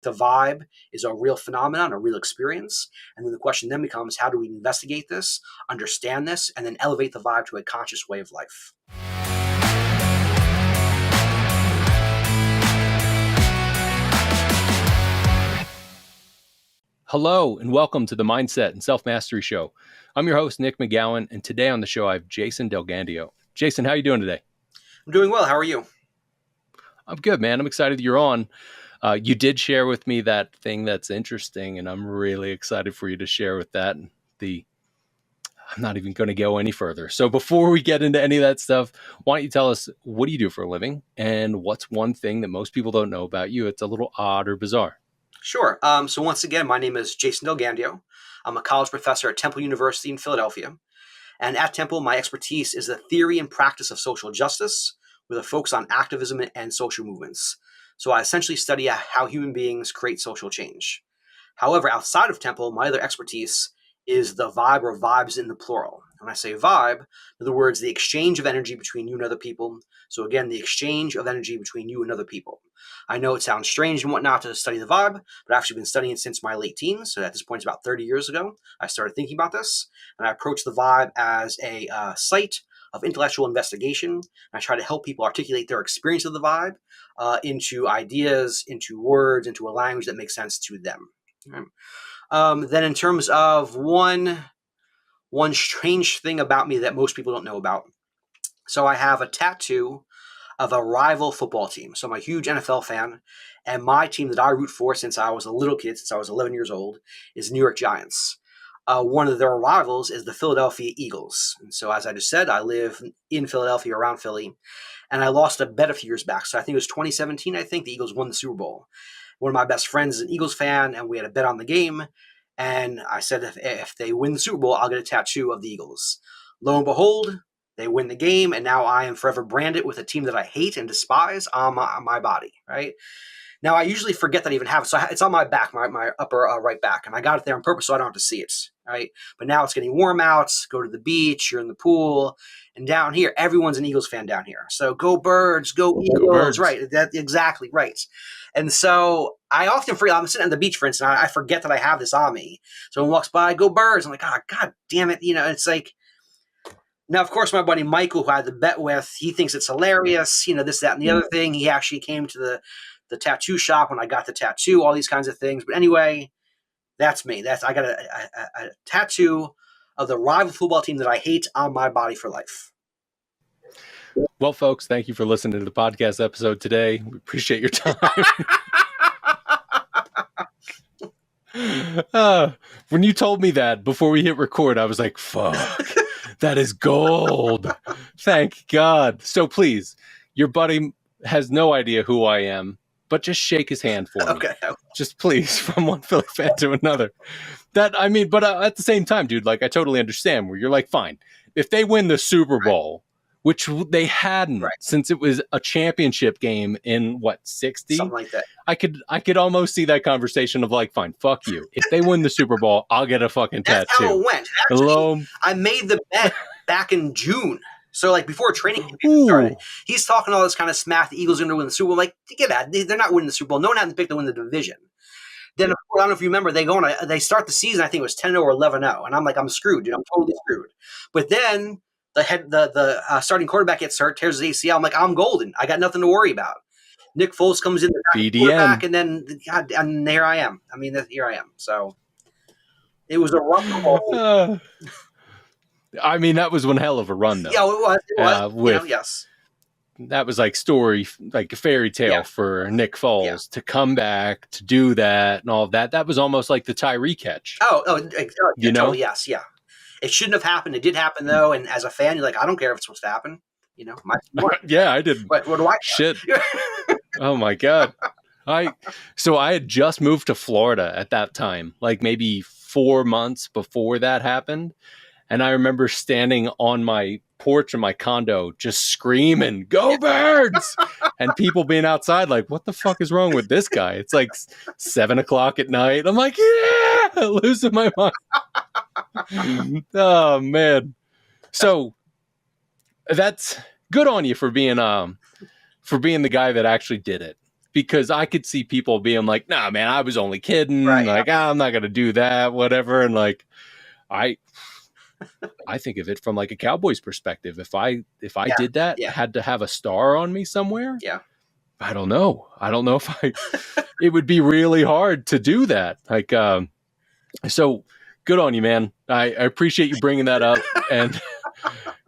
The vibe is a real phenomenon, a real experience. And then the question then becomes, how do we investigate this, understand this, and then elevate the vibe to a conscious way of life? Hello, and welcome to the Mindset and Self-Mastery Show. I'm your host, Nick McGowan, and today on the show, I have Jason Delgandio. Jason, how are you doing today? I'm doing well. How are you? I'm good, man. I'm excited you're on. You did share with me that thing that's interesting, and I'm really excited for you to share with that. I'm not even going to go any further. So before we get into any of that stuff, why don't you tell us, what do you do for a living? And what's one thing that most people don't know about you? It's a little odd or bizarre. Sure. So once again, my name is Jason Delgandio. I'm a college professor at Temple University in Philadelphia. And at Temple, my expertise is the theory and practice of social justice with a focus on activism and social movements. So I essentially study how human beings create social change. However, outside of Temple, my other expertise is the vibe, or vibes in the plural. When I say vibe, in other words, the exchange of energy between you and other people. So again, the exchange of energy between you and other people. I know it sounds strange and whatnot to study the vibe, but I've actually been studying it since my late teens. So at this point, it's about 30 years ago, I started thinking about this. And I approach the vibe as a site of intellectual investigation. And I try to help people articulate their experience of the vibe into ideas, into words, into a language that makes sense to them. Then in terms of one strange thing about me that most people don't know about. So I have a tattoo of a rival football team. So I'm a huge NFL fan, and my team that I root for since I was a little kid, since I was 11 years old, is New York Giants. One of their rivals is the Philadelphia Eagles. And so as I just said, I live in Philadelphia, around Philly, and I lost a bet a few years back. So I think it was 2017, the Eagles won the Super Bowl. One of my best friends is an Eagles fan, and we had a bet on the game. And I said, if they win the Super Bowl, I'll get a tattoo of the Eagles. Lo and behold, they win the game, and now I am forever branded with a team that I hate and despise on my body, right? Now, I usually forget that I even have it. So it's on my back, my upper right back. And I got it there on purpose so I don't have to see it, right? But now it's getting warm out. Go to the beach. You're in the pool. And down here, everyone's an Eagles fan down here. So go Birds, go Eagles. Go Birds. Right, exactly right. And so I often forget. I'm sitting on the beach, for instance, and I forget that I have this on me. Someone walks by, go Birds. I'm like, oh, God damn it. It's like, now, of course, my buddy Michael, who I had the bet with, he thinks it's hilarious, this, that, and the other thing. He actually came to the tattoo shop when I got the tattoo, all these kinds of things. But anyway, that's me. I got a tattoo of the rival football team that I hate on my body for life. Well, folks, thank you for listening to the podcast episode today. We appreciate your time. When you told me that before we hit record, I was like, fuck. That is gold. Thank God. So please, your buddy has no idea who I am, but just shake his hand for me. Okay. Just please, from one Philly fan to another. But at the same time, dude, like, I totally understand where you're like, fine, if they win the Super Bowl, which they hadn't since it was a championship game in 60? Something like that. I could almost see that conversation of like, fine, fuck you. If they win the Super Bowl, I'll get a fucking tattoo. That's how it went. Actually, I made the bet back in June. So like before training camp started, he's talking all this kind of smack. The Eagles are going to win the Super Bowl. Like, get out. They're not winning the Super Bowl. No one had to pick to win the division. Then, of course, I don't know if you remember, they start the season, I think it was 10-0 or 11-0. And I'm like, I'm screwed, dude. I'm totally screwed. But then the starting quarterback gets hurt, tears his ACL. I'm like, I'm golden. I got nothing to worry about. Nick Foles comes in, the quarterback, and then and here I am. Here I am. So it was a rough that was one hell of a run, though. Yeah, it was. Yes. That was like a fairy tale for Nick Foles to come back, to do that and all of that. That was almost like the Tyree catch. Totally, yes, yeah. It shouldn't have happened. It did happen, though. And as a fan, you're like, I don't care if it's supposed to happen. Yeah, I did. What do I care? Shit. Oh, my God. So I had just moved to Florida at that time, like maybe 4 months before that happened. And I remember standing on my porch in my condo just screaming, "Go Birds!" and people being outside like, what the fuck is wrong with this guy? It's like 7:00 at night. I'm like, yeah, losing my mind. Oh, man. So that's good on you for being the guy that actually did it. because I could see people being like, nah, man, I was only kidding. Right, Like, I'm not going to do that, whatever. And like, I think of it from like a Cowboys perspective. If I yeah, did that, yeah, had to have a star on me somewhere, yeah. I don't know. I don't know if it would be really hard to do that. Like, so good on you, man. I appreciate you bringing that up. And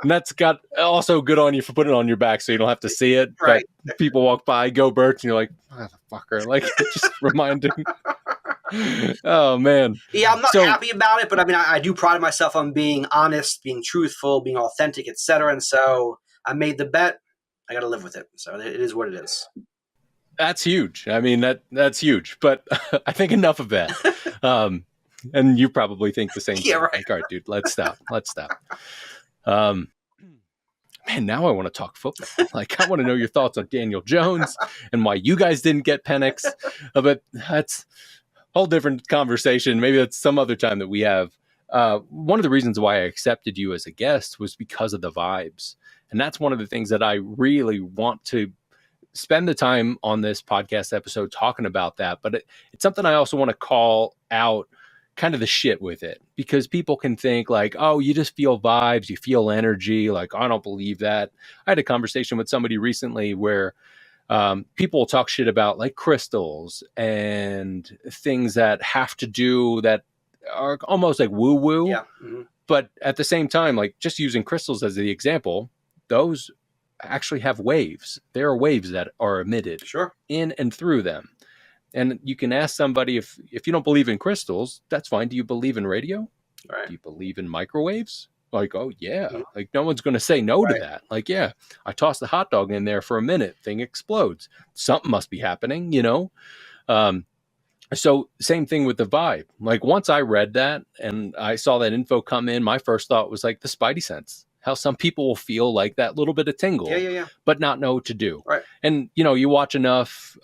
that's got also good on you for putting it on your back so you don't have to see it. But Right. people walk by, go Birch, and you're like, motherfucker. Like, just reminding. Oh, man. Yeah, I'm not So, happy about it, but I mean, I do pride myself on being honest, being truthful, being authentic, etc. And so I made the bet. I got to live with it. So it is what it is. that's huge. I mean, that's huge. But I think enough of that. And you probably think the same Yeah, thing. right. Like, all right, dude, let's stop. Man, now I want to talk football. Like, I want to know your thoughts on Daniel Jones and why you guys didn't get Penix. But that's a whole different conversation. Maybe that's some other time that we have. One of the reasons why I accepted you as a guest was because of the vibes. And that's one of the things that I really want to spend the time on this podcast episode talking about that. But it's something I also want to call out kind of the shit with it, because people can think like, oh, you just feel vibes, you feel energy. Like, I don't believe that. I had a conversation with somebody recently where people will talk shit about like crystals and things that have to do that are almost like woo woo. Yeah. Mm-hmm. But at the same time, like just using crystals as the example, those actually have waves. There are waves that are emitted Sure. in and through them. And you can ask somebody if you don't believe in crystals, that's fine. Do you believe in radio? Right. Do you believe in microwaves? Like, oh yeah. Mhm. Like no one's going to say no to Right. that. Like, yeah, I toss the hot dog in there for a minute, thing explodes. Something must be happening, you know? So same thing with the vibe. Like once I read that and I saw that info come in, my first thought was like the spidey sense. How some people will feel like that little bit of tingle, Yeah. but not know what to do. Right. And, you know, you watch enough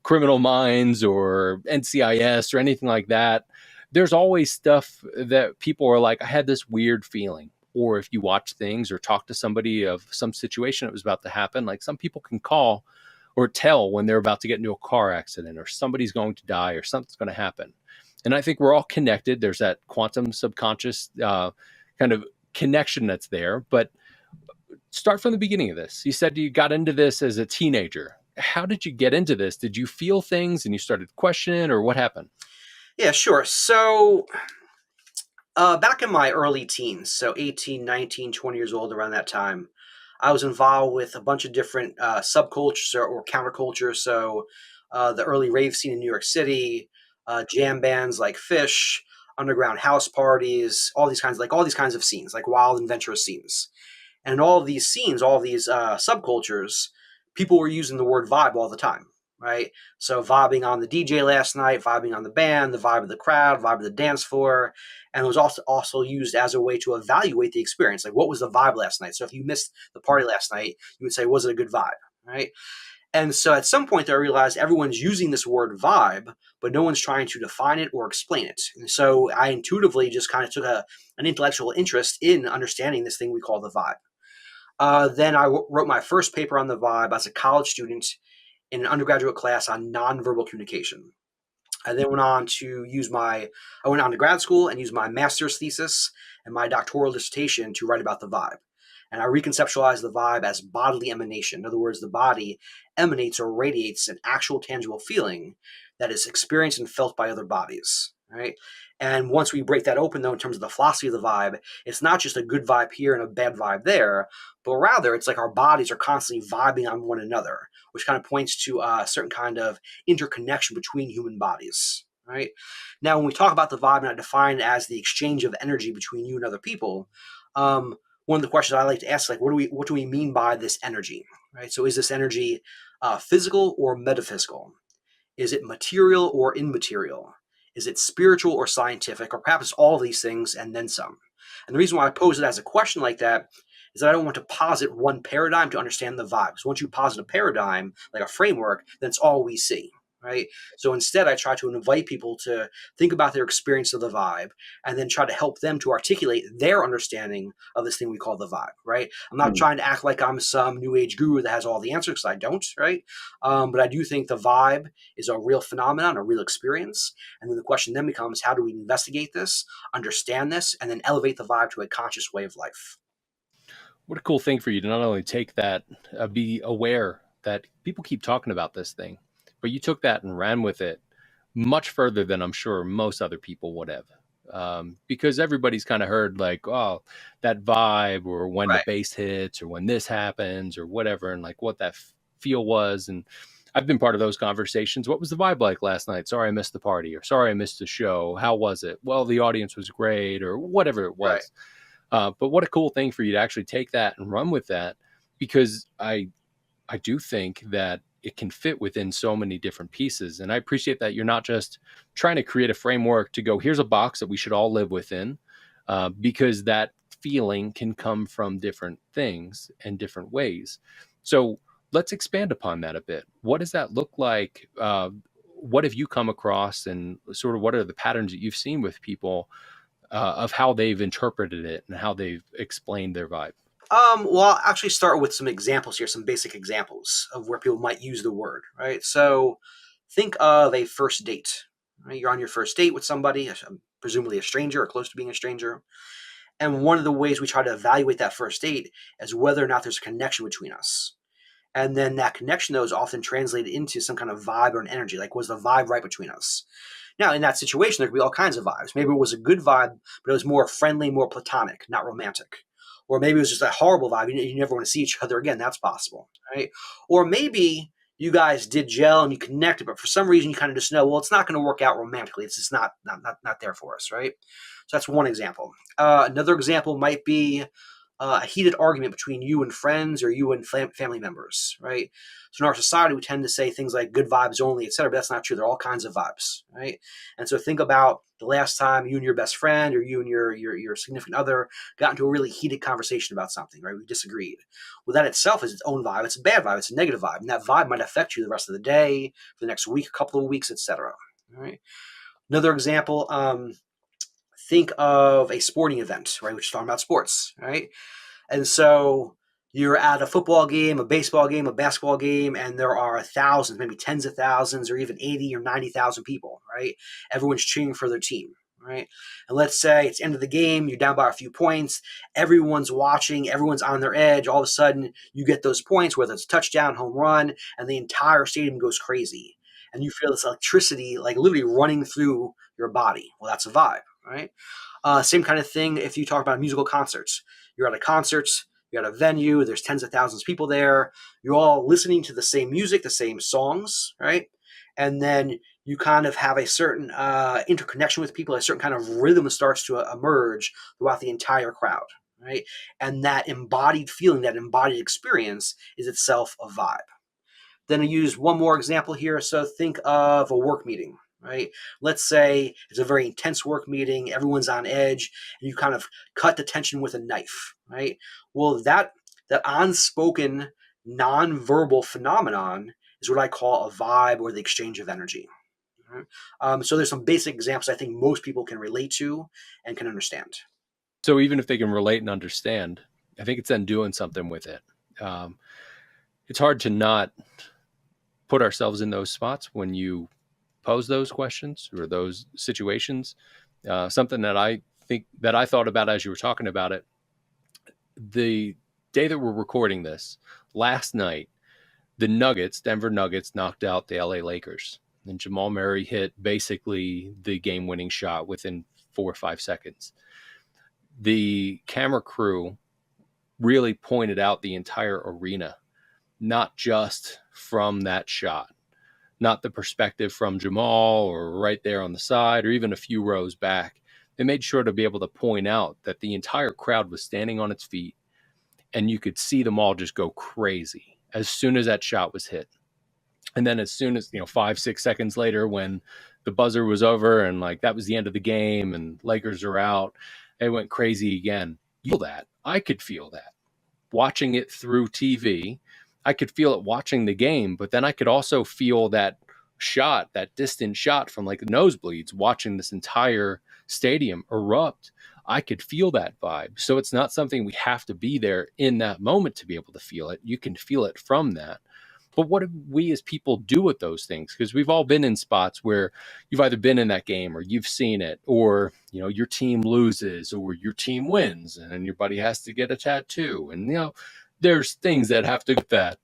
Criminal Minds or NCIS or anything like that, there's always stuff that people are like, I had this weird feeling. Or if you watch things or talk to somebody of some situation that was about to happen, like some people can call or tell when they're about to get into a car accident or somebody's going to die or something's going to happen. And I think we're all connected. There's that quantum subconscious kind of connection that's there. But start from the beginning of this. You said you got into this as a teenager. How did you get into this? Did you feel things and you started questioning, or what happened? Yeah, sure. So back in my early teens, so 18, 19, 20 years old, around that time, I was involved with a bunch of different subcultures or countercultures. So the early rave scene in New York City, jam bands like Fish, underground house parties, all these kinds of scenes, like wild and adventurous scenes. And in all of these scenes, all of these subcultures, people were using the word vibe all the time, right? So vibing on the DJ last night, vibing on the band, the vibe of the crowd, vibe of the dance floor. And it was also used as a way to evaluate the experience. Like, what was the vibe last night? So if you missed the party last night, you would say, was it a good vibe, right? And so at some point I realized everyone's using this word vibe, but no one's trying to define it or explain it. And so I intuitively just kind of took an intellectual interest in understanding this thing we call the vibe. Then I wrote my first paper on the vibe as a college student in an undergraduate class on nonverbal communication. I then went on to grad school and used my master's thesis and my doctoral dissertation to write about the vibe. And I reconceptualized the vibe as bodily emanation. In other words, the body emanates or radiates an actual tangible feeling that is experienced and felt by other bodies, right? And once we break that open, though, in terms of the philosophy of the vibe, it's not just a good vibe here and a bad vibe there, but rather it's like our bodies are constantly vibing on one another, which kind of points to a certain kind of interconnection between human bodies, right? Now, when we talk about the vibe, and I define it as the exchange of energy between you and other people, one of the questions I like to ask, like, what do we mean by this energy, right? So is this energy physical or metaphysical? Is it material or immaterial? Is it spiritual or scientific, or perhaps all of these things and then some? And the reason why I pose it as a question like that is that I don't want to posit one paradigm to understand the vibes. Once you posit a paradigm, like a framework, then it's all we see, right? So instead, I try to invite people to think about their experience of the vibe and then try to help them to articulate their understanding of this thing we call the vibe, right? I'm not Hmm. trying to act like I'm some new age guru that has all the answers, because I don't, right? But I do think the vibe is a real phenomenon, a real experience. And then the question then becomes, how do we investigate this, understand this, and then elevate the vibe to a conscious way of life? What a cool thing for you to not only take that, be aware that people keep talking about this thing, but you took that and ran with it much further than I'm sure most other people would have. Because everybody's kind of heard like, oh, that vibe, or when the Right. bass hits, or when this happens, or whatever, and like what that feel was. And I've been part of those conversations. What was the vibe like last night? Sorry, I missed the party, or sorry, I missed the show. How was it? Well, the audience was great, or whatever it Right. was. But what a cool thing for you to actually take that and run with that, because I do think that it can fit within so many different pieces. And I appreciate that you're not just trying to create a framework to go, here's a box that we should all live within, because that feeling can come from different things and different ways. So let's expand upon that a bit. What does that look like? What have you come across, and sort of what are the patterns that you've seen with people, of how they've interpreted it and how they've explained their vibe? Well, I'll actually start with some examples here, some basic examples of where people might use the word, right? So think of a first date, right? You're on your first date with somebody, presumably a stranger or close to being a stranger. And one of the ways we try to evaluate that first date is whether or not there's a connection between us. And then that connection, though, is often translated into some kind of vibe or an energy. Like, was the vibe right between us? Now, in that situation, there could be all kinds of vibes. Maybe it was a good vibe, but it was more friendly, more platonic, not romantic. Or maybe it was just a horrible vibe. You never want to see each other again. That's possible, right? Or maybe you guys did gel and you connected, but for some reason you kind of just know, well, it's not going to work out romantically. It's just not there for us, right? So that's one example. Another example might be a heated argument between you and friends or you and family members, right? So in our society, we tend to say things like good vibes only, et cetera, but that's not true. There are all kinds of vibes, right? And so think about the last time you and your best friend or you and your significant other got into a really heated conversation about something, right? We disagreed. Well, that itself is its own vibe. It's a bad vibe. It's a negative vibe. And that vibe might affect you the rest of the day, for the next week, a couple of weeks, et cetera. All right. Another example, think of a sporting event, right? We're just talking about sports, right? And so you're at a football game, a baseball game, a basketball game, and there are thousands, maybe tens of thousands, or even 80 or 90,000 people, right? Everyone's cheering for their team, right? And let's say it's the end of the game, you're down by a few points, everyone's watching, everyone's on their edge. All of a sudden, you get those points, whether it's a touchdown, home run, and the entire stadium goes crazy. And you feel this electricity, like literally running through your body. Well, that's a vibe, right? Same kind of thing if you talk about musical concerts. You're at a concert, you're at a venue, there's tens of thousands of people there. You're all listening to the same music, the same songs, right? And then you kind of have a certain interconnection with people, a certain kind of rhythm starts to emerge throughout the entire crowd, right? And that embodied feeling, that embodied experience is itself a vibe. Then I use one more example here. So think of a work meeting, right? Let's say it's a very intense work meeting, everyone's on edge, and you kind of cut the tension with a knife, right? Well, that unspoken, non-verbal phenomenon is what I call a vibe or the exchange of energy. Right? So there's some basic examples I think most people can relate to and can understand. So even if they can relate and understand, I think it's then doing something with it. Um, it's hard to not put ourselves in those spots when you pose those questions or those situations. Something that I thought about as you were talking about it, the day that we're recording this, last night, the Denver Nuggets, knocked out the LA Lakers. And Jamal Murray hit basically the game winning shot within 4 or 5 seconds. The camera crew really pointed out the entire arena, not just from that shot, not the perspective from Jamal or right there on the side or even a few rows back. They made sure to be able to point out that the entire crowd was standing on its feet, and you could see them all just go crazy as soon as that shot was hit. And then as soon as, 5, 6 seconds later, when the buzzer was over and like that was the end of the game and Lakers are out, they went crazy again. You feel that. I could feel that watching it through TV. I could feel it watching the game, but then I could also feel that shot, that distant shot from like the nosebleeds, watching this entire stadium erupt, I could feel that vibe. So it's not something we have to be there in that moment to be able to feel it. You can feel it from that. But what do we as people do with those things? Because we've all been in spots where you've either been in that game or you've seen it, or your team loses or your team wins, and your buddy has to get a tattoo, and there's things that have to get that.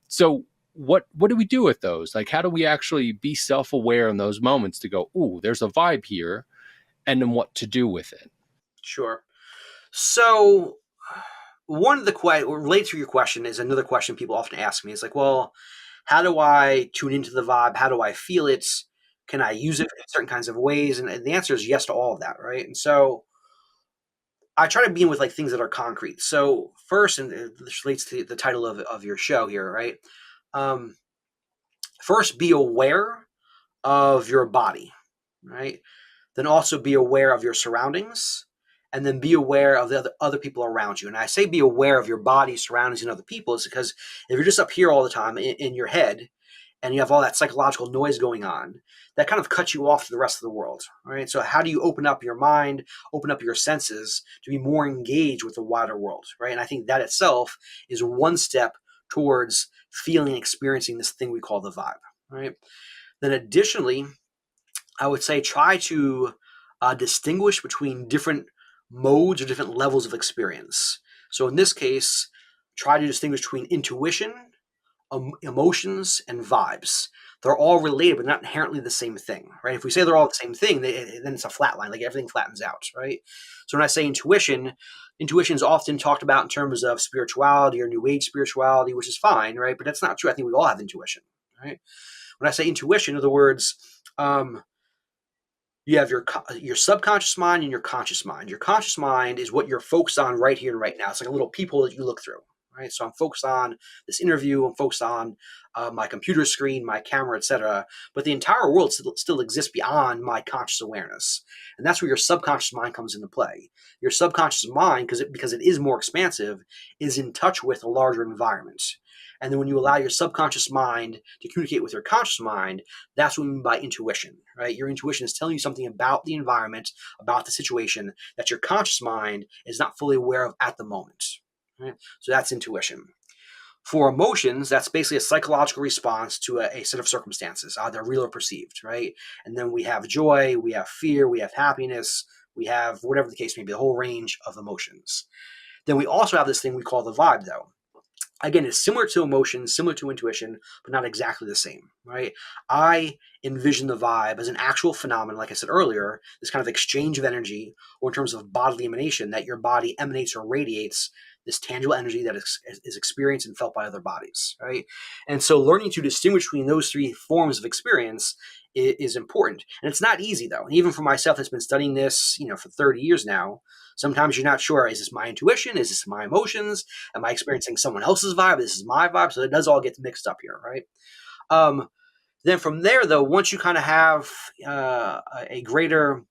So what do we do with those? Like, how do we actually be self-aware in those moments to go, "Ooh, there's a vibe here," and then what to do with it? Sure. So one of the related to your question is another question people often ask me. It's like, well, how do I tune into the vibe? How do I feel it? Can I use it in certain kinds of ways? And the answer is yes to all of that, right? And so I try to begin with like things that are concrete. So first, and this relates to the title of your show here, right? Um, First, be aware of your body, right? Then also be aware of your surroundings, and then be aware of the other people around you. And I say be aware of your body, surroundings, and other people is because if you're just up here all the time in your head and you have all that psychological noise going on, that kind of cuts you off to the rest of the world, right? So how do you open up your mind, open up your senses to be more engaged with the wider world, right? And I think that itself is one step towards feeling and experiencing this thing we call the vibe, right? Then additionally, I would say try to distinguish between different modes or different levels of experience. So in this case, try to distinguish between intuition, emotions, and vibes. They're all related, but not inherently the same thing, right? If we say they're all the same thing, then it's a flat line, like everything flattens out, right? So when I say intuition is often talked about in terms of spirituality or new age spirituality, which is fine, right? But that's not true. I think we all have intuition, right? When I say intuition, in other words, you have your subconscious mind and your conscious mind. Your conscious mind is what you're focused on right here and right now. It's like a little peephole that you look through, right? So I'm focused on this interview. I'm focused on my computer screen, my camera, etc. But the entire world still exists beyond my conscious awareness, and that's where your subconscious mind comes into play. Your subconscious mind, because it is more expansive, is in touch with a larger environment. And then when you allow your subconscious mind to communicate with your conscious mind, that's what we mean by intuition, right? Your intuition is telling you something about the environment, about the situation that your conscious mind is not fully aware of at the moment, right? So that's intuition. For emotions, that's basically a psychological response to a set of circumstances, either real or perceived, right? And then we have joy, we have fear, we have happiness, we have whatever the case may be, the whole range of emotions. Then we also have this thing we call the vibe, though. Again, it's similar to emotion, similar to intuition, but not exactly the same, right? I envision the vibe as an actual phenomenon, like I said earlier, this kind of exchange of energy, or in terms of bodily emanation, that your body emanates or radiates this tangible energy that is experienced and felt by other bodies, right? And so learning to distinguish between those three forms of experience is important. And it's not easy, though. Even for myself that's been studying this, for 30 years now, sometimes you're not sure, is this my intuition? Is this my emotions? Am I experiencing someone else's vibe? This is my vibe. So it does all get mixed up here, right? Then from there, though, once you kind of have a greater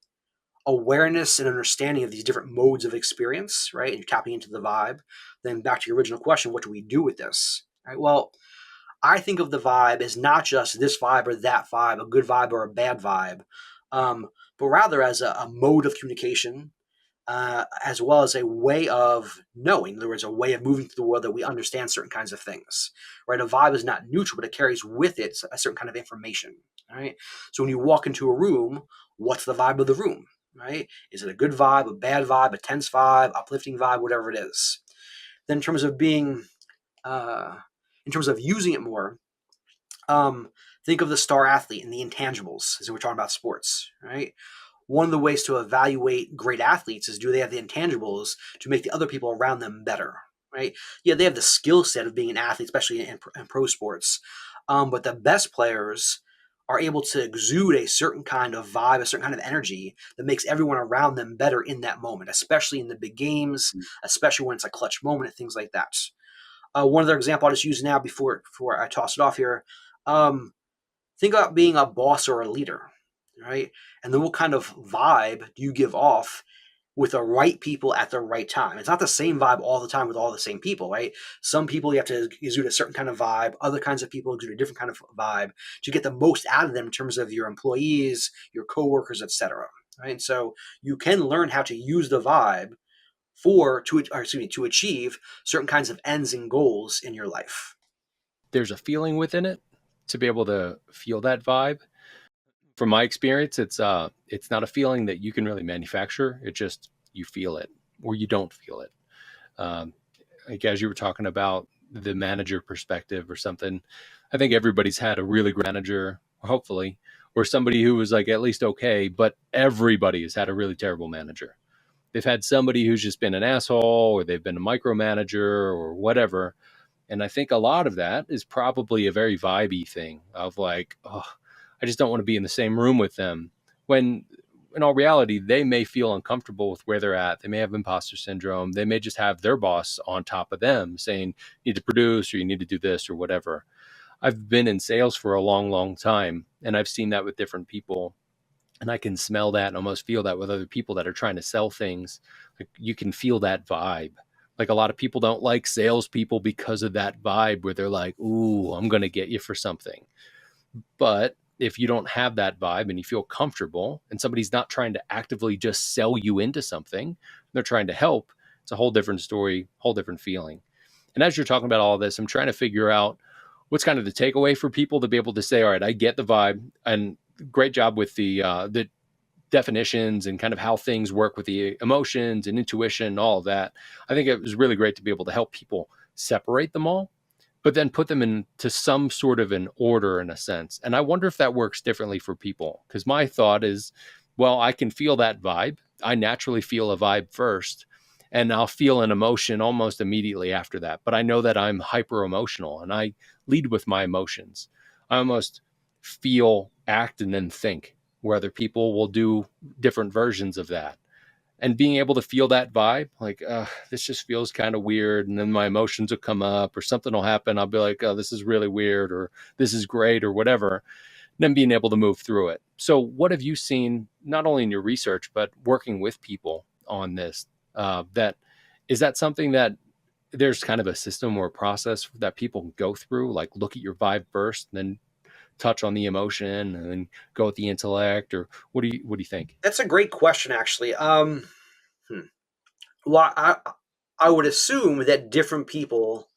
awareness and understanding of these different modes of experience, right, and you're tapping into the vibe, then back to your original question, what do we do with this? Right? Well, I think of the vibe as not just this vibe or that vibe, a good vibe or a bad vibe, but rather as a mode of communication, as well as a way of knowing. In other words, a way of moving through the world that we understand certain kinds of things, right? A vibe is not neutral, but it carries with it a certain kind of information, right? So when you walk into a room, what's the vibe of the room, right? Is it a good vibe, a bad vibe, a tense vibe, uplifting vibe, whatever it is? Then in terms of using it more, think of the star athlete and the intangibles as we're talking about sports, right? One of the ways to evaluate great athletes is, do they have the intangibles to make the other people around them better, right? Yeah, they have the skill set of being an athlete, especially in pro sports. But the best players are able to exude a certain kind of vibe, a certain kind of energy that makes everyone around them better in that moment, especially in the big games, especially when it's a clutch moment and things like that. One other example I'll just use now before I toss it off here. Think about being a boss or a leader, right? And then what kind of vibe do you give off with the right people at the right time. It's not the same vibe all the time with all the same people, right? Some people you have to exude a certain kind of vibe. Other kinds of people exude a different kind of vibe to get the most out of them in terms of your employees, your coworkers, etc. Right? So you can learn how to use the vibe to achieve certain kinds of ends and goals in your life. There's a feeling within it to be able to feel that vibe. From my experience, it's not a feeling that you can really manufacture. It just, you feel it or you don't feel it. Um, like as you were talking about the manager perspective or something, I think everybody's had a really great manager, hopefully, or somebody who was like at least okay, but everybody has had a really terrible manager. They've had somebody who's just been an asshole, or they've been a micromanager or whatever. And I think a lot of that is probably a very vibey thing of like, oh, I just don't want to be in the same room with them. When in all reality, they may feel uncomfortable with where they're at. They may have imposter syndrome. They may just have their boss on top of them saying, you need to produce or you need to do this or whatever. I've been in sales for a long, long time, and I've seen that with different people. And I can smell that and almost feel that with other people that are trying to sell things. Like you can feel that vibe. Like a lot of people don't like salespeople because of that vibe where they're like, ooh, I'm going to get you for something. But if you don't have that vibe and you feel comfortable and somebody's not trying to actively just sell you into something, they're trying to help, it's a whole different story, whole different feeling. And as you're talking about all of this, I'm trying to figure out what's kind of the takeaway for people to be able to say, all right, I get the vibe, and great job with the definitions and kind of how things work with the emotions and intuition and all of that. I think it was really great to be able to help people separate them all, but then put them into some sort of an order in a sense. And I wonder if that works differently for people. Because my thought is, well, I can feel that vibe. I naturally feel a vibe first, and I'll feel an emotion almost immediately after that. But I know that I'm hyper emotional and I lead with my emotions. I almost feel, act, and then think, where other people will do different versions of that. And being able to feel that vibe, like, this just feels kind of weird. And then my emotions will come up or something will happen. I'll be like, oh, this is really weird, or this is great, or whatever. And then being able to move through it. So what have you seen, not only in your research, but working with people on this, that is that something that there's kind of a system or a process that people go through, like look at your vibe first, and then touch on the emotion and then go with the intellect, or what do you think? That's a great question, actually. Well, I would assume that different people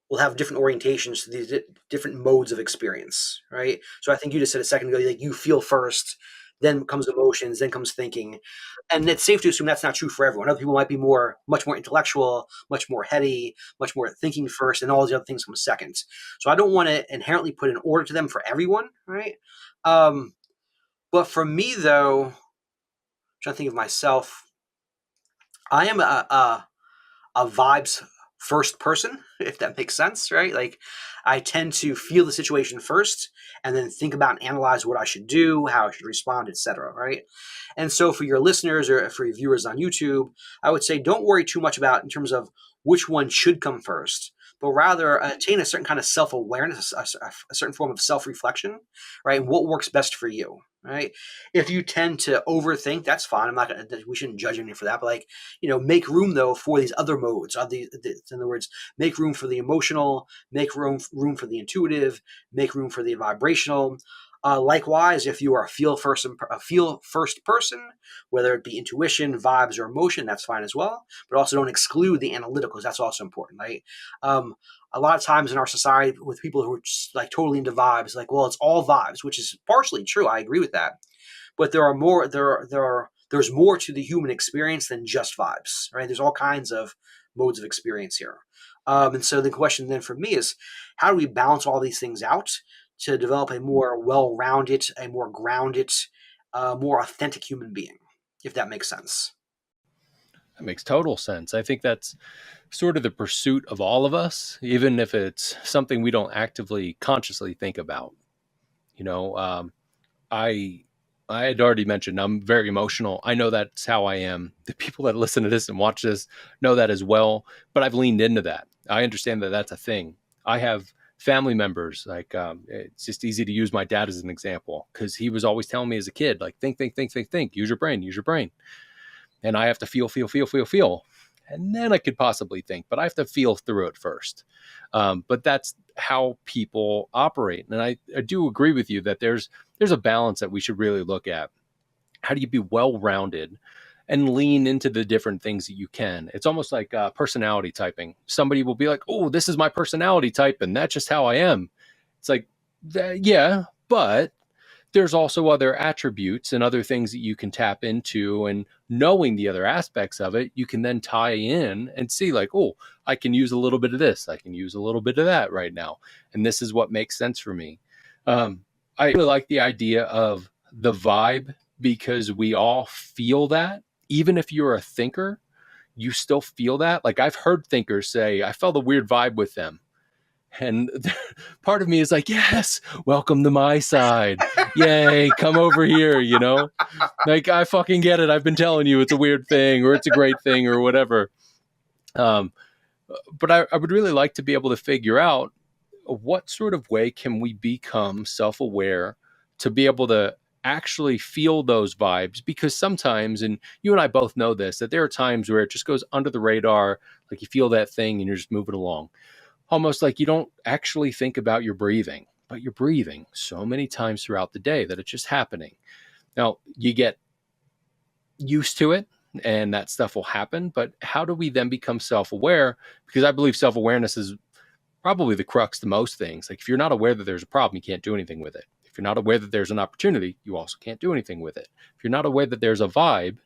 will have different orientations to these different modes of experience, right? So I think you just said a second ago, like you feel first, then comes emotions, then comes thinking, and it's safe to assume that's not true for everyone. Other people might be much more intellectual, much more heady, much more thinking first, and all the other things come second. So I don't want to inherently put an order to them for everyone, right? Um, but for me, though, I'm trying to think of myself, I am a vibes first person, if that makes sense, right? Like I tend to feel the situation first and then think about and analyze what I should do, how I should respond, etc. Right? And so for your listeners or for your viewers on YouTube, I would say don't worry too much about in terms of which one should come first, but rather attain a certain kind of self-awareness, a certain form of self-reflection, right? And what works best for you, right? If you tend to overthink, that's fine. I'm not gonna, we shouldn't judge anyone for that, but like, make room though for these other modes. In other words, make room for the emotional, make room for the intuitive, make room for the vibrational. Likewise, if you are a feel first person, whether it be intuition, vibes, or emotion, that's fine as well. But also don't exclude the analyticals. That's also important, right? A lot of times in our society, with people who are just like totally into vibes, like, well, it's all vibes, which is partially true. I agree with that, but there's more to the human experience than just vibes, right? There's all kinds of modes of experience here. And so the question then for me is, how do we balance all these things out to develop a more well-rounded, a more grounded, more authentic human being, if that makes sense? That makes total sense. I think that's sort of the pursuit of all of us, even if it's something we don't actively consciously think about. You know, I I had already mentioned I'm very emotional. I know that's how I am. The people that listen to this and watch this know that as well. But I've leaned into that. I understand that that's a thing. I have family members like it's just easy to use my dad as an example because he was always telling me as a kid like think, use your brain, use your brain. and I have to feel. And then I could possibly think, but I have to feel through it first. But that's how people operate. And I do agree with you that there's a balance that we should really look at. How do you be well-rounded and lean into the different things that you can? It's almost like personality typing. Somebody will be like, oh, this is my personality type, and that's just how I am. It's like, yeah, but there's also other attributes and other things that you can tap into, and knowing the other aspects of it, you can then tie in and see like, oh, I can use a little bit of this, I can use a little bit of that right now, and this is what makes sense for me. I really like the idea of the vibe, because we all feel that. Even if you're a thinker, you still feel that. Like, I've heard thinkers say, I felt a weird vibe with them, and part of me is like, yes, welcome to my side. Yay, come over here, Like, I fucking get it. I've been telling you it's a weird thing, or it's a great thing, or whatever. But I would really like to be able to figure out what sort of way can we become self-aware to be able to actually feel those vibes. Because sometimes, and you and I both know this, that there are times where it just goes under the radar, like you feel that thing and you're just moving along. Almost like you don't actually think about your breathing, but you're breathing so many times throughout the day that it's just happening. Now, you get used to it and that stuff will happen, but how do we then become self-aware? Because I believe self-awareness is probably the crux to most things. Like, if you're not aware that there's a problem, you can't do anything with it. If you're not aware that there's an opportunity, you also can't do anything with it. If you're not aware that there's a vibe,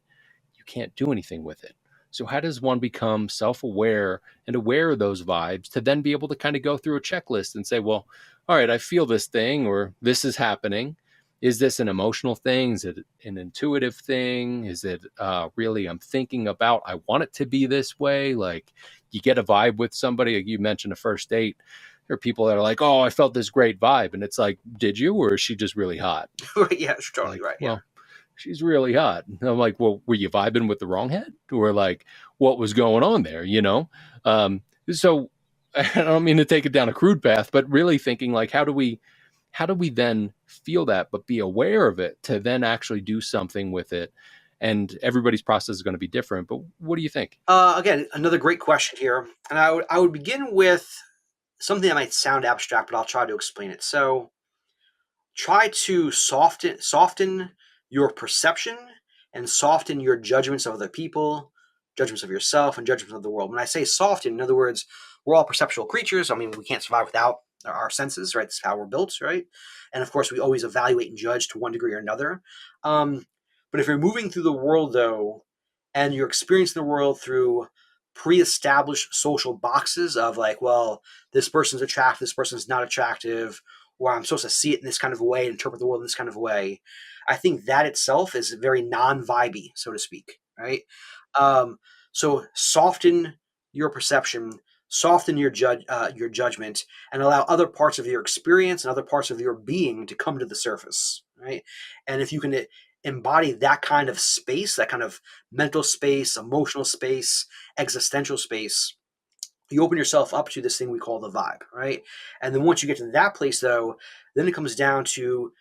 you can't do anything with it. So how does one become self-aware and aware of those vibes to then be able to kind of go through a checklist and say, well, all right, I feel this thing, or this is happening. Is this an emotional thing? Is it an intuitive thing? Is it really, I'm thinking about, I want it to be this way? Like, you get a vibe with somebody, like you mentioned a first date. There are people that are like, oh, I felt this great vibe. And it's like, did you, or is she just really hot? Yeah, it's totally Like, right. Yeah. well, she's really hot. And I'm like, well, were you vibing with the wrong head? Or like, what was going on there, So I don't mean to take it down a crude path, but really thinking like, how do we then feel that, but be aware of it to then actually do something with it? And everybody's process is going to be different. But what do you think? Again, another great question here, and I would begin with something that might sound abstract, but I'll try to explain it. So, try to soften your perception and soften your judgments of other people, judgments of yourself, and judgments of the world. When I say soften, in other words, we're all perceptual creatures. I mean, we can't survive without our senses, right? It's how we're built, right? And of course, we always evaluate and judge to one degree or another. Um, but if you're moving through the world, though, and you're experiencing the world through pre-established social boxes of like, well, this person's attractive, this person's not attractive, or I'm supposed to see it in this kind of way, interpret the world in this kind of way, I think that itself is very non-vibey, so to speak, right? Um, so soften your perception, soften your judgment, and allow other parts of your experience and other parts of your being to come to the surface, right? And if you can embody that kind of space, that kind of mental space, emotional space, existential space, you open yourself up to this thing we call the vibe, right? And then once you get to that place, though, then it comes down to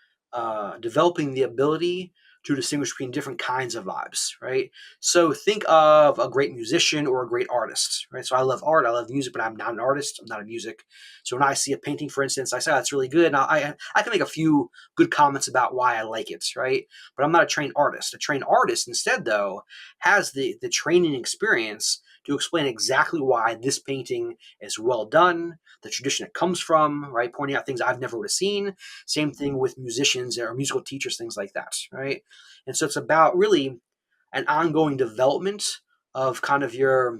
developing the ability to distinguish between different kinds of vibes, right? So think of a great musician or a great artist, right? So I love art, I love music, but I'm not an artist, I'm not a music. So when I see a painting, for instance, I say, oh, that's really good. And I can make a few good comments about why I like it, right? But I'm not a trained artist. A trained artist, instead, though, has the training experience to explain exactly why this painting is well done, the tradition it comes from, right? Pointing out things I've never would have seen. Same thing with musicians or musical teachers, things like that, right? And so it's about really an ongoing development of kind of your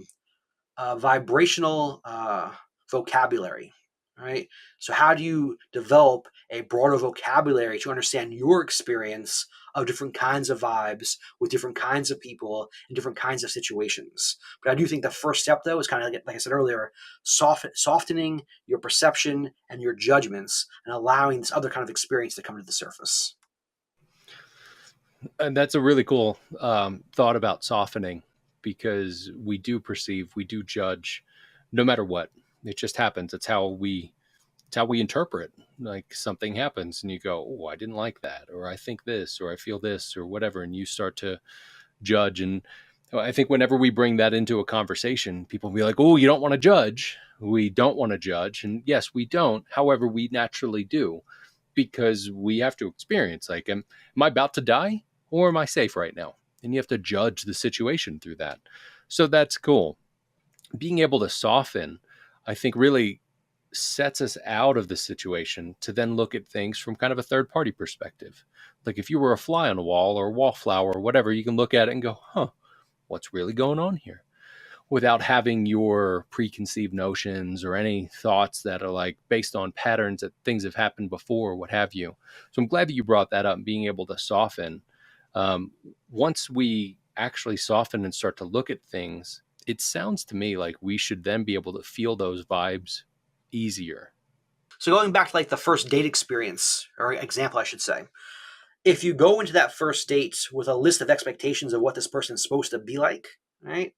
vibrational vocabulary, right? So how do you develop a broader vocabulary to understand your experience of different kinds of vibes with different kinds of people in different kinds of situations? But I do think the first step, though, is kind of like I said earlier, softening your perception and your judgments and allowing this other kind of experience to come to the surface. And that's a really cool thought about softening, because we do perceive, we do judge, no matter what. It just happens. It's how we interpret. Like, something happens and you go, oh, I didn't like that, or I think this, or I feel this, or whatever, and you start to judge. And So I think whenever we bring that into a conversation, people will be like, oh, you don't want to judge. We don't want to judge. And yes, we don't. However, we naturally do because we have to experience like, am I about to die or am I safe right now? And you have to judge the situation through that. So that's cool. Being able to soften, I think, really sets us out of the situation to then look at things from kind of a third party perspective. Like if you were a fly on a wall or a wallflower or whatever, you can look at it and go, huh, what's really going on here? Without having your preconceived notions or any thoughts that are like based on patterns that things have happened before, or what have you. So I'm glad that you brought that up and being able to soften. Um, Once we actually soften and start to look at things, it sounds to me like we should then be able to feel those vibes easier. So going back to like the first date experience or example, I should say, if you go into that first date with a list of expectations of what this person is supposed to be like, right?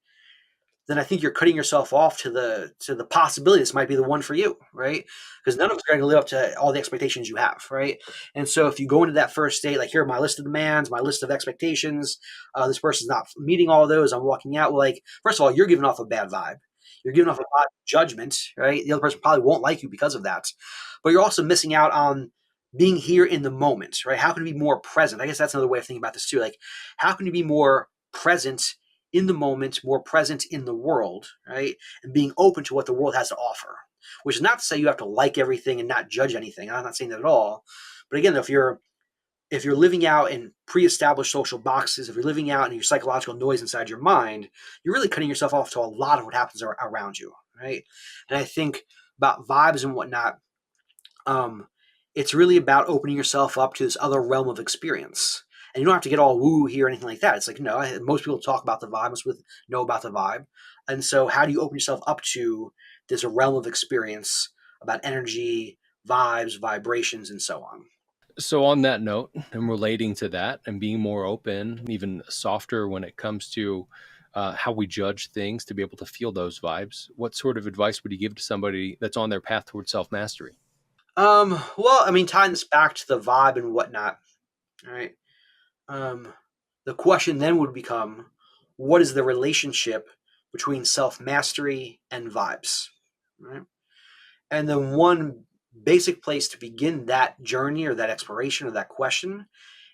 Then I think you're cutting yourself off to the possibility this might be the one for you, right? Because none of us are going to live up to all the expectations you have, right? And so if you go into that first date, like here are my list of demands, my list of expectations, this person's not meeting all those, I'm walking out. Well, like first of all, you're giving off a bad vibe. You're giving off a bad judgment, right? The other person probably won't like you because of that, but you're also missing out on being here in the moment, right? How can you be more present? I guess that's another way of thinking about this too. Like, how can you be more present in the moment, more present in the world, right? And being open to what the world has to offer, which is not to say you have to like everything and not judge anything. I'm not saying that at all. But again, if you're living out in pre-established social boxes, if you're living out in your psychological noise inside your mind, you're really cutting yourself off to a lot of what happens around you, right? And I think about vibes and whatnot, um, it's really about opening yourself up to this other realm of experience. And you don't have to get all woo here or anything like that. It's like, no, most people talk about the vibe, most people know about the vibe. And so how do you open yourself up to this realm of experience about energy, vibes, vibrations, and so on? So, on that note, and relating to that, and being more open, even softer when it comes to how we judge things to be able to feel those vibes, what sort of advice would you give to somebody that's on their path towards self mastery? Well, I mean, tying this back to the vibe and whatnot, all right? Um, the question then would become, what is the relationship between self mastery and vibes, right? And then one basic place to begin that journey or that exploration or that question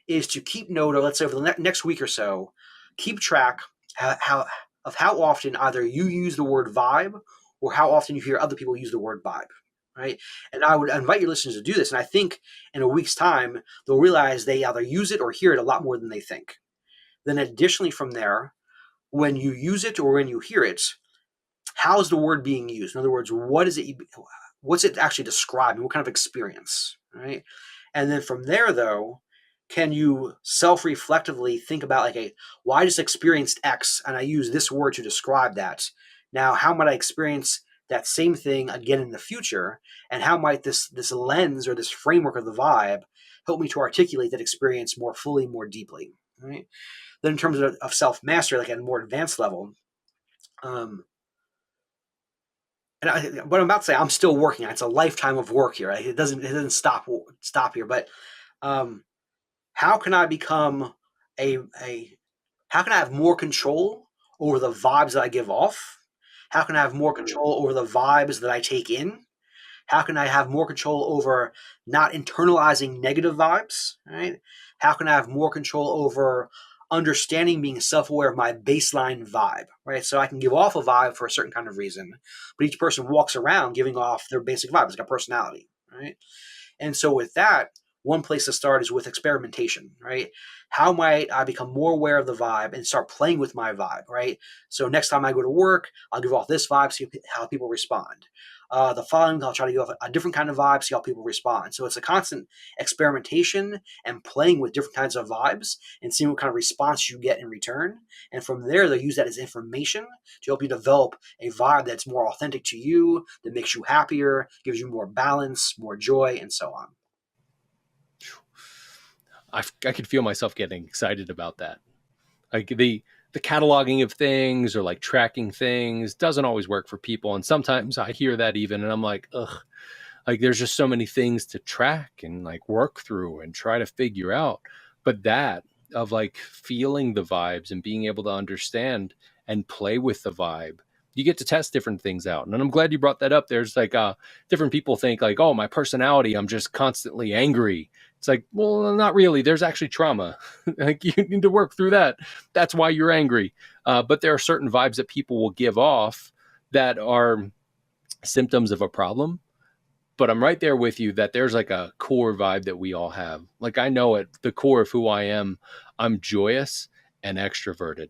is to keep note of, let's say over the next week or so, keep track of how often either you use the word vibe or how often you hear other people use the word vibe, right? And I would invite your listeners to do this. And I think in a week's time, they'll realize they either use it or hear it a lot more than they think. Then additionally from there, when you use it or when you hear it, how is the word being used? In other words, what's it actually describing? What kind of experience, right? And then from there, though, can you self-reflectively think about like, well, I just experienced X, and I use this word to describe that. Now, how might I experience that same thing again in the future? And how might this lens or this framework of the vibe help me to articulate that experience more fully, more deeply? Right. Then, in terms of self mastery, like at a more advanced level, um, what I'm about to say, I'm still working on. It's a lifetime of work here. Right? It doesn't stop here. But um, how can I become a how can I have more control over the vibes that I give off? How can I have more control over the vibes that I take in? How can I have more control over not internalizing negative vibes? Right? How can I have more control over understanding, being self-aware of my baseline vibe? Right? So I can give off a vibe for a certain kind of reason, but each person walks around giving off their basic vibe. It's like a personality, right? And so with that, one place to start is with experimentation, right? How might I become more aware of the vibe and start playing with my vibe, right? So next time I go to work, I'll give off this vibe, see how people respond. The following, I'll try to give off a different kind of vibe, see how people respond. So it's a constant experimentation and playing with different kinds of vibes and seeing what kind of response you get in return. And from there, they'll use that as information to help you develop a vibe that's more authentic to you, that makes you happier, gives you more balance, more joy, and so on. I could feel myself getting excited about that. Like the cataloging of things or like tracking things doesn't always work for people, and sometimes I hear that even, and I'm like, ugh. Like there's just so many things to track and like work through and try to figure out. But that of like feeling the vibes and being able to understand and play with the vibe. You get to test different things out. And I'm glad you brought that up. There's like different people think like, oh, my personality, I'm just constantly angry. It's like, well, not really. There's actually trauma. Like you need to work through that. That's why you're angry. But there are certain vibes that people will give off that are symptoms of a problem. But I'm right there with you that there's like a core vibe that we all have. Like I know at the core of who I am, I'm joyous and extroverted,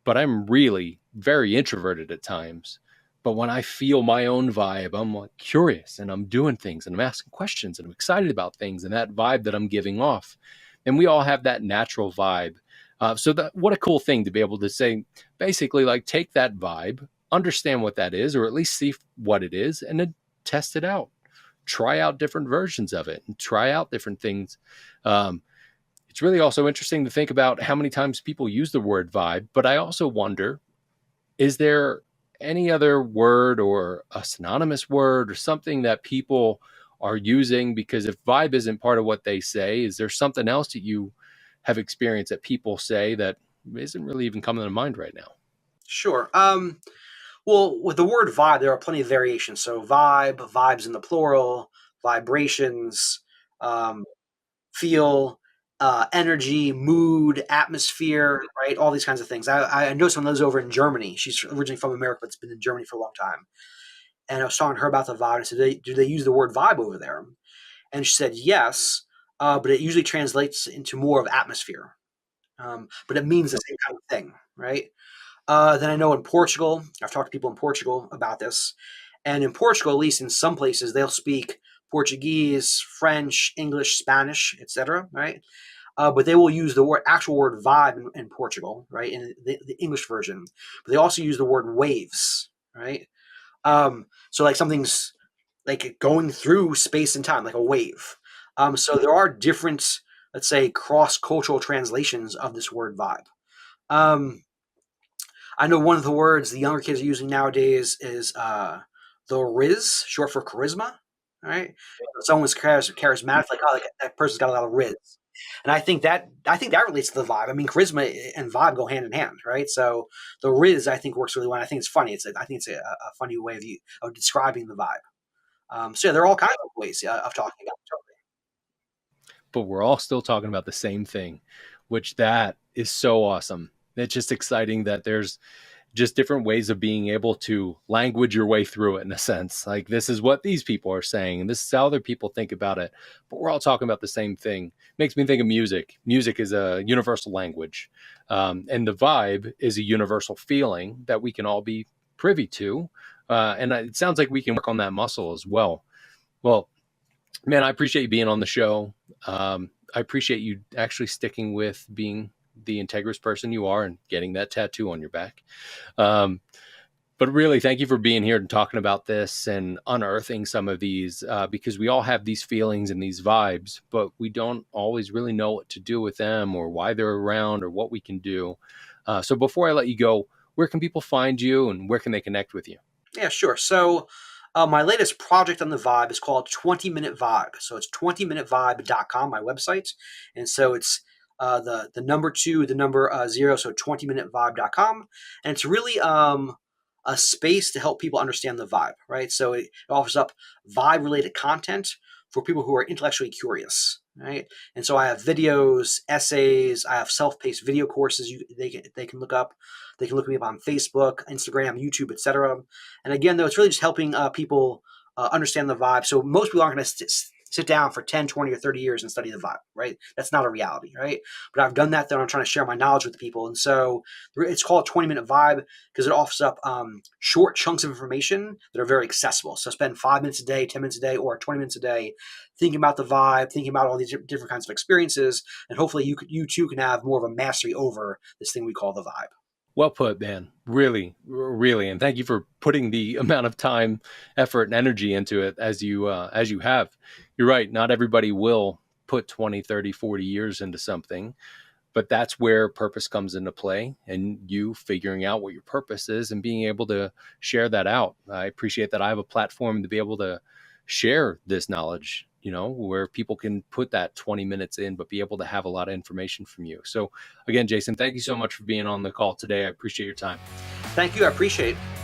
but I'm really very introverted at times. But when I feel my own vibe, I'm like curious and I'm doing things and I'm asking questions and I'm excited about things and that vibe that I'm giving off. And we all have that natural vibe. So that what a cool thing to be able to say, basically, like take that vibe, understand what that is, or at least see what it is, and then test it out. Try out different versions of it and try out different things. Um, it's really also interesting to think about how many times people use the word vibe, but I also wonder, is there any other word or a synonymous word or something that people are using? Because if vibe isn't part of what they say, is there something else that you have experienced that people say that isn't really even coming to mind right now? Sure. Well, with the word vibe, there are plenty of variations. So vibe, vibes in the plural, vibrations, um, feel, energy, mood, atmosphere, right? All these kinds of things. I know someone lives over in Germany. She's originally from America, but has been in Germany for a long time. And I was talking to her about the vibe. And I said, do they use the word vibe over there? And she said, yes, but it usually translates into more of atmosphere. But it means the same kind of thing, right? Then I know in Portugal, I've talked to people in Portugal about this. And in Portugal, at least in some places, they'll speak Portuguese, French, English, Spanish, etc. Right? But they will use the actual word vibe in Portugal, right, in the English version. But they also use the word waves, right? So like something's like going through space and time, like a wave. So there are different, let's say, cross-cultural translations of this word vibe. Um, I know one of the words the younger kids are using nowadays is the Riz, short for charisma. All right, someone's charismatic, like oh, that person's got a lot of Riz, and I think that relates to the vibe. I mean, charisma and vibe go hand in hand, right? So the Riz I think works really well. I think it's funny. I think it's a funny way of describing the vibe. So yeah, there are all kinds of ways of talking about it. Totally. But we're all still talking about the same thing, which that is so awesome. It's just exciting that there's just different ways of being able to language your way through it in a sense. Like this is what these people are saying, and this is how other people think about it. But we're all talking about the same thing. Makes me think of music. Music is a universal language, and the vibe is a universal feeling that we can all be privy to. And it sounds like we can work on that muscle as well. Well, man, I appreciate you being on the show. I appreciate you actually sticking with being the integrous person you are and getting that tattoo on your back. Um, but really, thank you for being here and talking about this and unearthing some of these because we all have these feelings and these vibes, but we don't always really know what to do with them or why they're around or what we can do. So before I let you go, where can people find you and where can they connect with you? Yeah, sure. So my latest project on the Vibe is called 20 Minute Vibe. So it's 20minutevibe.com, my website. And so it's the number two, the number zero, so 20minutevibe.com. And it's really a space to help people understand the vibe, right? So it offers up vibe related content for people who are intellectually curious, right? And so I have videos, essays, I have self-paced video courses they can look up. They can look me up on Facebook, Instagram, YouTube, etc. And again, though, it's really just helping people understand the vibe. So most people aren't going to sit down for 10, 20, or 30 years and study the vibe, right? That's not a reality, right? But I've done that, though, and I'm trying to share my knowledge with the people. And so it's called 20-Minute Vibe because it offers up short chunks of information that are very accessible. So spend 5 minutes a day, 10 minutes a day, or 20 minutes a day thinking about the vibe, thinking about all these different kinds of experiences, and hopefully you too can have more of a mastery over this thing we call the vibe. Well put, man. Really, really, and thank you for putting the amount of time, effort, and energy into it as you have. You're right. Not everybody will put 20, 30, 40 years into something, but that's where purpose comes into play and you figuring out what your purpose is and being able to share that out. I appreciate that I have a platform to be able to share this knowledge where people can put that 20 minutes in, but be able to have a lot of information from you. So again, Jason, thank you so much for being on the call today. I appreciate your time. Thank you. I appreciate it.